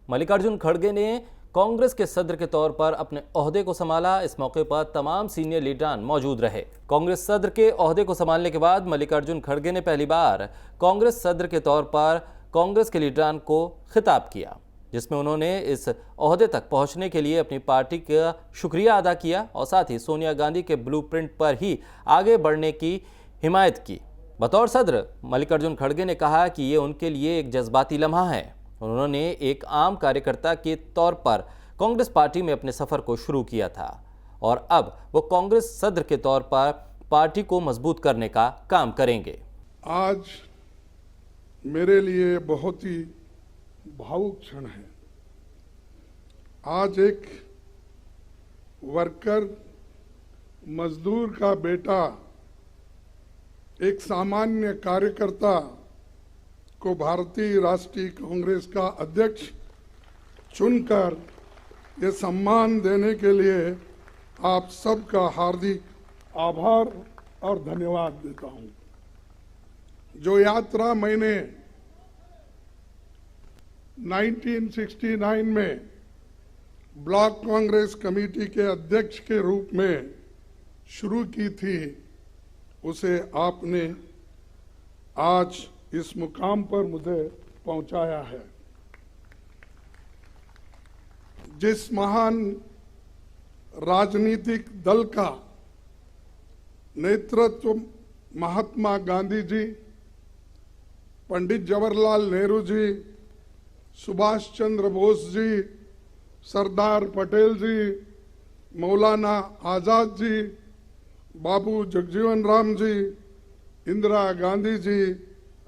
मल्लिकार्जुन खड़गे ने कांग्रेस के सदर के तौर पर अपने ओहदे को संभाला। इस मौके पर तमाम सीनियर लीडरान मौजूद रहे। कांग्रेस सदर के ओहदे को संभालने के बाद मल्लिकार्जुन खड़गे ने पहली बार कांग्रेस सदर के तौर पर कांग्रेस के लीडरान को खिताब किया, जिसमें उन्होंने इस ओहदे तक पहुंचने के लिए अपनी पार्टी का शुक्रिया अदा किया और साथ ही सोनिया गांधी के ब्लूप्रिंट पर ही आगे बढ़ने की हिमायत की। बतौर सदर मल्लिकार्जुन खड़गे ने कहा कि ये उनके लिए एक जज्बाती लम्हा है। उन्होंने एक आम कार्यकर्ता के तौर पर कांग्रेस पार्टी में अपने सफर को शुरू किया था और अब वो कांग्रेस सदर के तौर पर पार्टी को मजबूत करने का काम करेंगे। आज मेरे लिए बहुत ही भावुक क्षण है। आज एक वर्कर, मजदूर का बेटा, एक सामान्य कार्यकर्ता को भारतीय राष्ट्रीय कांग्रेस का अध्यक्ष चुनकर ये सम्मान देने के लिए आप सबका हार्दिक आभार और धन्यवाद देता हूं। जो यात्रा मैंने 1969 में ब्लॉक कांग्रेस कमेटी के अध्यक्ष के रूप में शुरू की थी, उसे आपने आज इस मुकाम पर मुझे पहुंचाया है। जिस महान राजनीतिक दल का नेतृत्व महात्मा गांधी जी, पंडित जवाहरलाल नेहरू जी, सुभाष चंद्र बोस जी, सरदार पटेल जी, मौलाना आजाद जी, बाबू जगजीवन राम जी, इंदिरा गांधी जी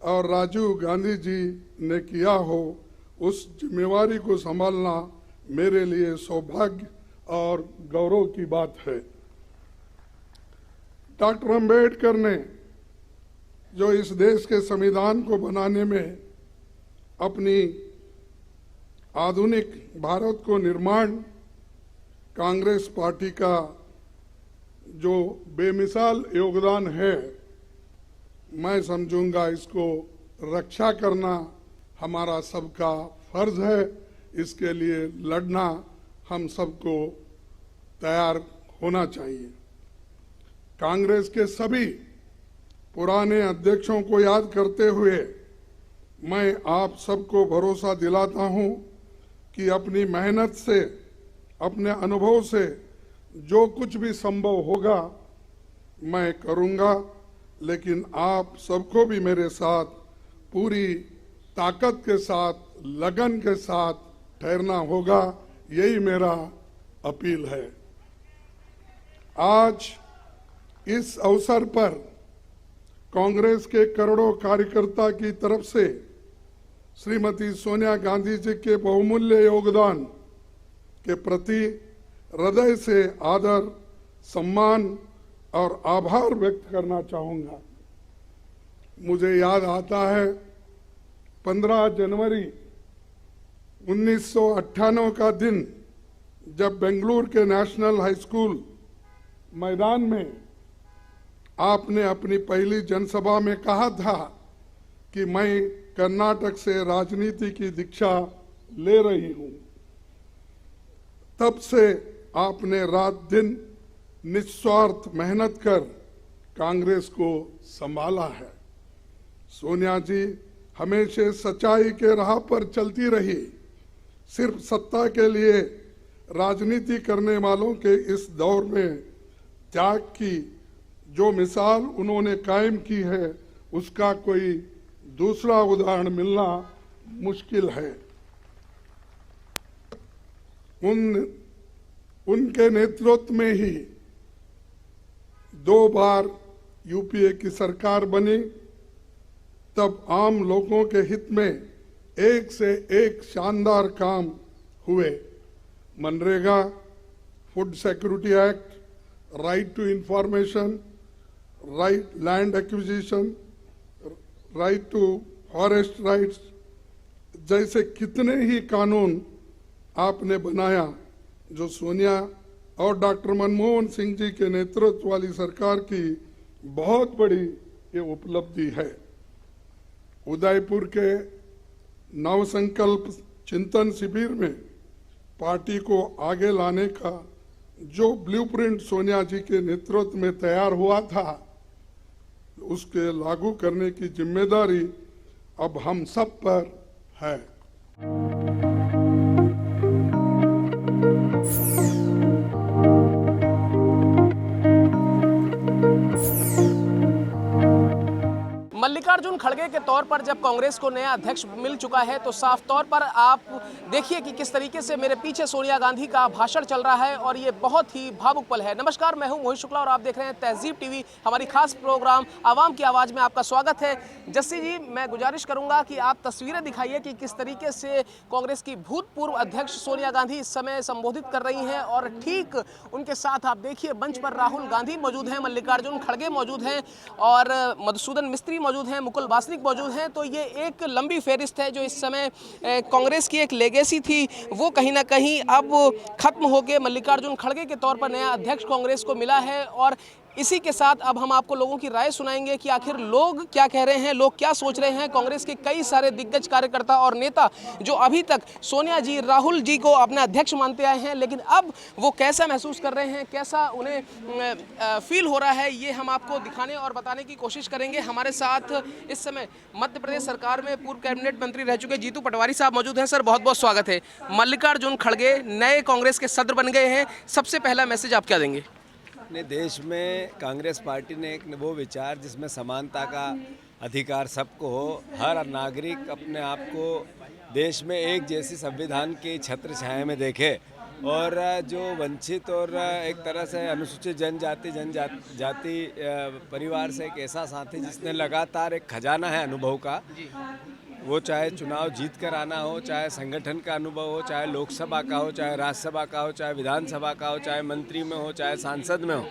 और राजीव गांधी जी ने किया हो, उस जिम्मेवारी को संभालना मेरे लिए सौभाग्य और गौरव की बात है। डॉक्टर अंबेडकर ने जो इस देश के संविधान को बनाने में अपनी आधुनिक भारत को निर्माण, कांग्रेस पार्टी का जो बेमिसाल योगदान है, मैं समझूंगा इसको रक्षा करना हमारा सबका फर्ज है। इसके लिए लड़ना हम सबको तैयार होना चाहिए। कांग्रेस के सभी पुराने अध्यक्षों को याद करते हुए मैं आप सबको भरोसा दिलाता हूं कि अपनी मेहनत से, अपने अनुभव से जो कुछ भी संभव होगा मैं करूंगा, लेकिन आप सबको भी मेरे साथ पूरी ताकत के साथ, लगन के साथ ठहरना होगा। यही मेरा अपील है। आज इस अवसर पर कांग्रेस के करोड़ों कार्यकर्ता की तरफ से श्रीमती सोनिया गांधी जी के बहुमूल्य योगदान के प्रति हृदय से आदर, सम्मान और आभार व्यक्त करना चाहूंगा। मुझे याद आता है 15 जनवरी 1998 का दिन, जब बेंगलुरु के नेशनल हाई स्कूल मैदान में आपने अपनी पहली जनसभा में कहा था कि मैं कर्नाटक से राजनीति की दीक्षा ले रही हूं। तब से आपने रात दिन निस्वार्थ मेहनत कर कांग्रेस को संभाला है। सोनिया जी हमेशा सच्चाई के राह पर चलती रही। सिर्फ सत्ता के लिए राजनीति करने वालों के इस दौर में त्याग की जो मिसाल उन्होंने कायम की है, उसका कोई दूसरा उदाहरण मिलना मुश्किल है। उनके नेतृत्व में ही 2 बार यूपीए की सरकार बनी। तब आम लोगों के हित में एक से एक शानदार काम हुए। मनरेगा, food security act, right to information, right land acquisition, right to forest rights जैसे कितने ही कानून आपने बनाया, जो सोनिया और डॉक्टर मनमोहन सिंह जी के नेतृत्व वाली सरकार की बहुत बड़ी ये उपलब्धि है। उदयपुर के नवसंकल्प चिंतन शिविर में पार्टी को आगे लाने का जो ब्लूप्रिंट सोनिया जी के नेतृत्व में तैयार हुआ था, उसके लागू करने की जिम्मेदारी अब हम सब पर है। मल्लिकार्जुन खड़गे के तौर पर जब कांग्रेस को नया अध्यक्ष मिल चुका है तो साफ तौर पर आप देखिए कि किस तरीके से मेरे पीछे सोनिया गांधी का भाषण चल रहा है और ये बहुत ही भावुक पल है। नमस्कार, मैं हूं मोहित शुक्ला और आप देख रहे हैं तहजीब टीवी। हमारी खास प्रोग्राम आवाम की आवाज़ में आपका स्वागत है। जस्सी जी, मैं गुजारिश करूंगा कि आप तस्वीरें दिखाइए कि किस तरीके से कांग्रेस की भूतपूर्व अध्यक्ष सोनिया गांधी इस समय संबोधित कर रही हैं और ठीक उनके साथ आप देखिए मंच पर राहुल गांधी मौजूद हैं, मल्लिकार्जुन खड़गे मौजूद हैं और मधुसूदन मिस्त्री मौजूद हैं, मुकुल वासनिक मौजूद हैं। तो ये एक लंबी फेरिस्त है जो इस समय कांग्रेस की एक लेगेसी थी वो कहीं ना कहीं अब खत्म होकर मल्लिकार्जुन खड़गे के तौर पर नया अध्यक्ष कांग्रेस को मिला है। और इसी के साथ अब हम आपको लोगों की राय सुनाएंगे कि आखिर लोग क्या कह रहे हैं, लोग क्या सोच रहे हैं। कांग्रेस के कई सारे दिग्गज कार्यकर्ता और नेता जो अभी तक सोनिया जी, राहुल जी को अपना अध्यक्ष मानते आए हैं, लेकिन अब वो कैसा महसूस कर रहे हैं, कैसा उन्हें फील हो रहा है, ये हम आपको दिखाने और बताने की कोशिश करेंगे। हमारे साथ इस समय मध्य प्रदेश सरकार में पूर्व कैबिनेट मंत्री रह चुके जीतू पटवारी साहब मौजूद हैं। सर, बहुत बहुत स्वागत है। मल्लिकार्जुन खड़गे नए कांग्रेस के सदर बन गए हैं, सबसे पहला मैसेज आप क्या देंगे? अपने देश में कांग्रेस पार्टी ने एक वो विचार जिसमें समानता का अधिकार सबको हो, हर नागरिक अपने आप को देश में एक जैसी संविधान की छत्र छाया में देखे और जो वंचित और एक तरह से अनुसूचित जनजाति परिवार से एक ऐसा साथी जिसने लगातार एक खजाना है अनुभव का, वो चाहे चुनाव जीत कर आना हो, चाहे संगठन का अनुभव हो, चाहे लोकसभा का हो, चाहे राज्यसभा का हो, चाहे विधानसभा का हो, चाहे मंत्री में हो, चाहे सांसद में हो,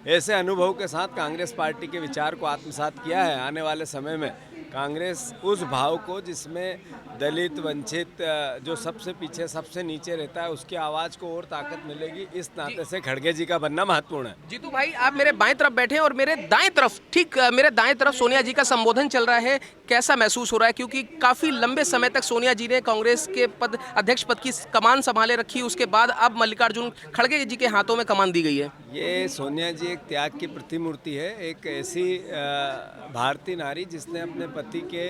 ऐसे अनुभव के साथ कांग्रेस पार्टी के विचार को आत्मसात किया है। आने वाले समय में कांग्रेस उस भाव को जिसमें दलित, वंचित, जो सबसे पीछे सबसे नीचे रहता है, उसकी आवाज़ को और ताकत मिलेगी। इस नाते से खड़गे जी का बनना महत्वपूर्ण है। जीतू भाई, आप मेरे बाएं तरफ बैठे हैं और मेरे दाएं तरफ, ठीक मेरे दाएं तरफ सोनिया जी का संबोधन चल रहा है। कैसा महसूस हो रहा है, क्योंकि काफ़ी लंबे समय तक सोनिया जी ने कांग्रेस के पद, अध्यक्ष पद की कमान संभाले रखी, उसके बाद अब मल्लिकार्जुन खड़गे जी के हाथों में कमान दी गई है। ये सोनिया जी एक त्याग की प्रतिमूर्ति है, एक ऐसी भारतीय नारी जिसने अपने पति के,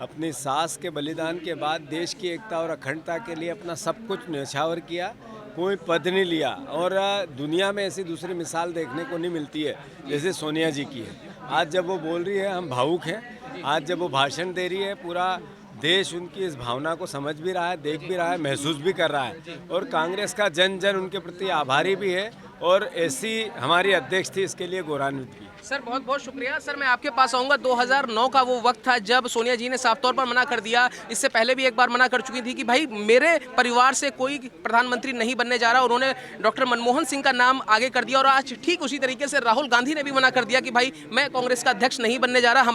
अपनी सास के बलिदान के बाद देश की एकता और अखंडता के लिए अपना सब कुछ न्यौछावर किया, कोई पद नहीं लिया। और दुनिया में ऐसी दूसरी मिसाल देखने को नहीं मिलती है जैसे सोनिया जी की है। आज जब वो बोल रही है हम भावुक हैं, आज जब वो भाषण दे रही है पूरा देश उनकी इस भावना को समझ भी रहा है, देख भी रहा है, महसूस भी कर रहा है और कांग्रेस का जन जन उनके प्रति आभारी भी है और ऐसी हमारी अध्यक्ष थी, इसके लिए गौरवान्वित भी। सर, बहुत बहुत शुक्रिया। सर, मैं आपके पास आऊँगा। 2009 का वो वक्त था जब सोनिया जी ने साफ तौर पर मना कर दिया, इससे पहले भी एक बार मना कर चुकी थी कि भाई मेरे परिवार से कोई प्रधानमंत्री नहीं बनने जा रहा। उन्होंने डॉक्टर मनमोहन सिंह का नाम आगे कर दिया और आज ठीक उसी तरीके से राहुल गांधी ने भी मना कर दिया कि भाई मैं कांग्रेस का अध्यक्ष नहीं बनने जा रहा।